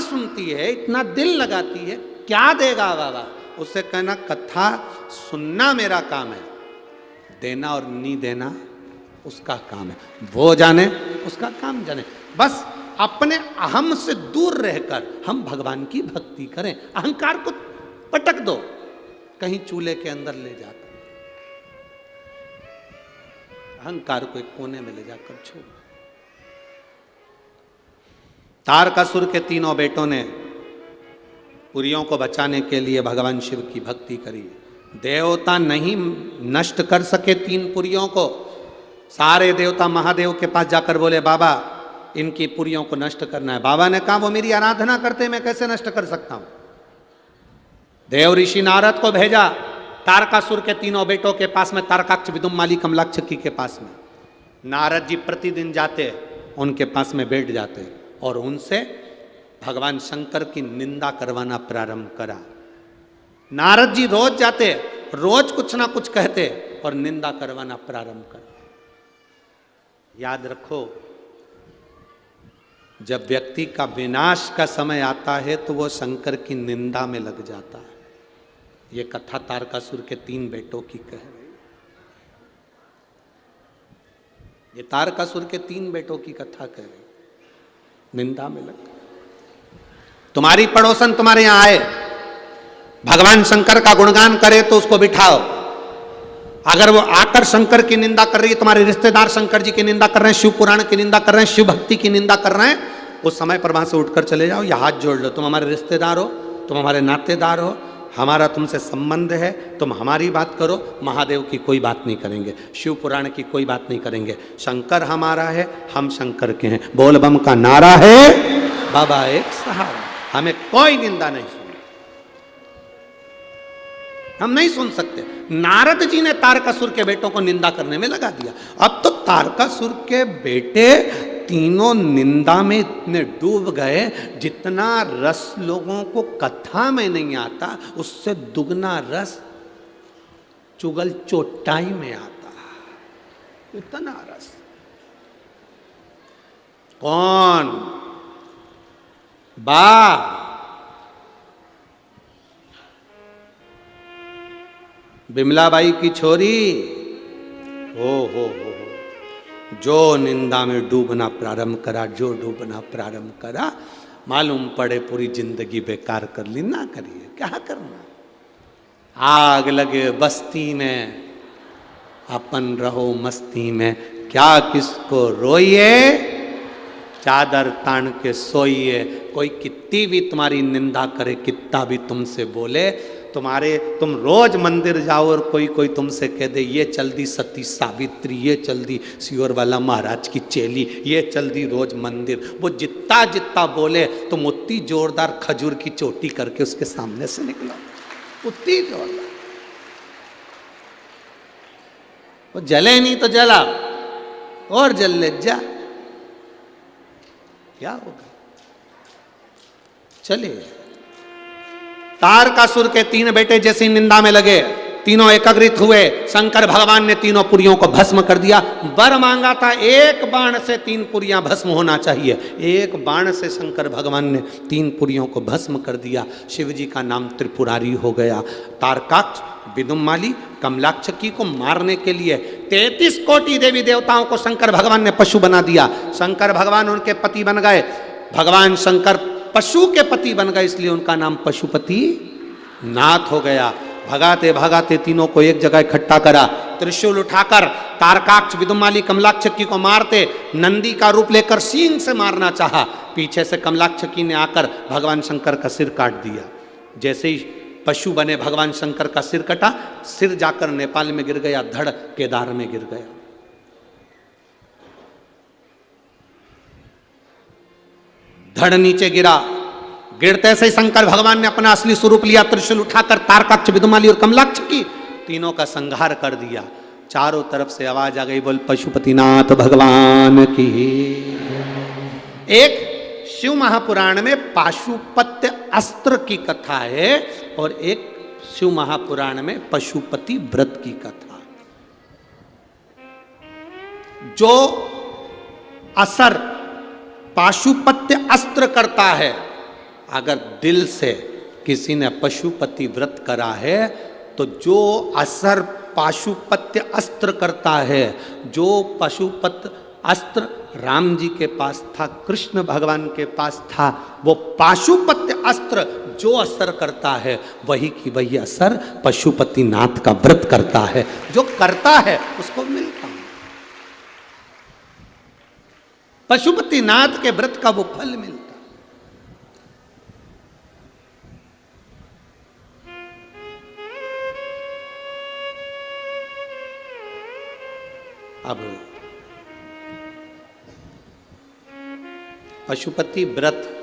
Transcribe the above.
सुनती है, इतना दिल लगाती है, क्या देगा बाबा? उससे कहना कथा सुनना मेरा काम है, देना और नहीं देना उसका काम है, वो जाने उसका काम जाने। बस अपने अहम से दूर रहकर हम भगवान की भक्ति करें। अहंकार को पटक दो, कहीं चूल्हे के अंदर ले जाकर, अहंकार को एक कोने में ले जाकर छोड़। तारकासुर के तीनों बेटों ने पुरियों को बचाने के लिए भगवान शिव की भक्ति करी। देवता नहीं नष्ट कर सके तीन पुरियों को। सारे देवता महादेव के पास जाकर बोले बाबा इनकी पुरियों को नष्ट करना है। बाबा ने कहा वो मेरी आराधना करते, मैं कैसे नष्ट कर सकता हूं। देव ऋषि नारद को भेजा तारकासुर के तीनों बेटों के पास में, तारकाक्ष, विदुम्माली, कमलाक्षकी के पास में। नारद जी प्रतिदिन जाते, उनके पास में बैठ जाते और उनसे भगवान शंकर की निंदा करवाना प्रारंभ करा। नारद जी रोज जाते, रोज कुछ ना कुछ कहते और निंदा करवाना प्रारंभ करा। याद रखो, जब व्यक्ति का विनाश का समय आता है तो वो शंकर की निंदा में लग जाता है। ये कथा तारकासुर के तीन बेटों की कह रही। ये तारकासुर के तीन बेटों की कथा कह रही, निंदा में लग। तुम्हारी पड़ोसन तुम्हारे यहां आए, भगवान शंकर का गुणगान करे तो उसको बिठाओ। अगर वो आकर शंकर की निंदा कर रही है, तुम्हारे रिश्तेदार शंकर जी की निंदा कर रहे हैं, शिव पुराण की निंदा कर रहे हैं, शिव भक्ति की निंदा कर रहे हैं, उस समय पर वहां से उठकर चले जाओ या हाथ जोड़ लो। तुम हमारे रिश्तेदार हो, तुम हमारे नातेदार हो, हमारा तुमसे संबंध है, तुम हमारी बात करो, महादेव की कोई बात नहीं करेंगे, शिव पुराण की कोई बात नहीं करेंगे। शंकर हमारा है, हम शंकर के हैं, बोल बम का नारा है, बाबा एक सहारा। हमें कोई निंदा नहीं सुनी, हम नहीं सुन सकते। नारद जी ने तारकासुर के बेटों को निंदा करने में लगा दिया। अब तो तारकासुर के बेटे तीनों निंदा में इतने डूब गए, जितना रस लोगों को कथा में नहीं आता उससे दुगना रस चुगल चोटाई में आता। इतना रस कौन? बा बिमलाबाई की छोरी हो, जो निंदा में डूबना प्रारंभ करा, जो डूबना प्रारंभ करा, मालूम पड़े पूरी जिंदगी बेकार कर ली। ना करिए, क्या करना। आग लगे बस्ती में, अपन रहो मस्ती में, क्या किसको रोइए, चादर तान के सोइए। कोई कितनी भी तुम्हारी निंदा करे, कितना भी तुमसे बोले, तुम रोज मंदिर जाओ और कोई तुमसे कह दे ये चल दी सती सावित्री, ये चल दी सियोर वाला महाराज की चेली, ये चल दी रोज मंदिर, वो जितना जितना बोले तुम उतनी जोरदार खजूर की चोटी करके उसके सामने से निकलो, उतनी जोरदार। वो जले नहीं तो जला और जल ले जा, क्या होगा। चले तारकासुर के तीन बेटे जैसी निंदा में लगे, तीनों एकत्रित हुए। शंकर भगवान ने तीनों पुरियों को भस्म कर दिया। वर मांगा था, एक बाण से तीन पुरियां भस्म होना चाहिए। एक बाण से शंकर भगवान ने तीन पुरियों को भस्म कर दिया। शिव जी का नाम त्रिपुरारी हो गया। तारकाक्ष, विदुम्माली, कमलाक्षकी को मारने के लिए 33 कोटि देवी देवताओं को शंकर भगवान ने पशु बना दिया। शंकर भगवान उनके पति बन गए। भगवान शंकर पशु के पति बन गए, इसलिए उनका नाम पशुपति नाथ हो गया। भगाते भगाते तीनों को एक जगह इकट्ठा करा, त्रिशूल उठाकर तारकाक्ष, विदुम्माली, कमलाक्षकी को मारते। नंदी का रूप लेकर सींग से मारना चाहा, पीछे से कमलाक्षकी ने आकर भगवान शंकर का सिर काट दिया। जैसे ही पशु बने भगवान शंकर का सिर कटा, सिर जाकर नेपाल में गिर गया, धड़ केदार में गिर गया। धड़ नीचे गिरा, गिरते से शंकर भगवान ने अपना असली स्वरूप लिया, त्रिशूल उठाकर तारकाक्ष, विदुम्माली और कमलाक्षकी तीनों का संहार कर दिया। चारों तरफ से आवाज आ गई, बोल पशुपतिनाथ भगवान की। एक शिव महापुराण में पाशुपत्य अस्त्र की कथा है और एक शिव महापुराण में पशुपति व्रत की कथा। जो असर पाशुपत्य अस्त्र करता है अगर दिल से किसी ने पशुपति व्रत करा है तो जो असर पाशुपत्य अस्त्र करता है, जो पशुपत अस्त्र राम जी के पास था, कृष्ण भगवान के पास था, वो पाशुपत्य अस्त्र जो असर करता है वही की वही असर पशुपतिनाथ का व्रत करता है। जो करता है उसको मिलता है, पशुपतिनाथ के व्रत का वो फल मिलता है। अब पशुपति व्रत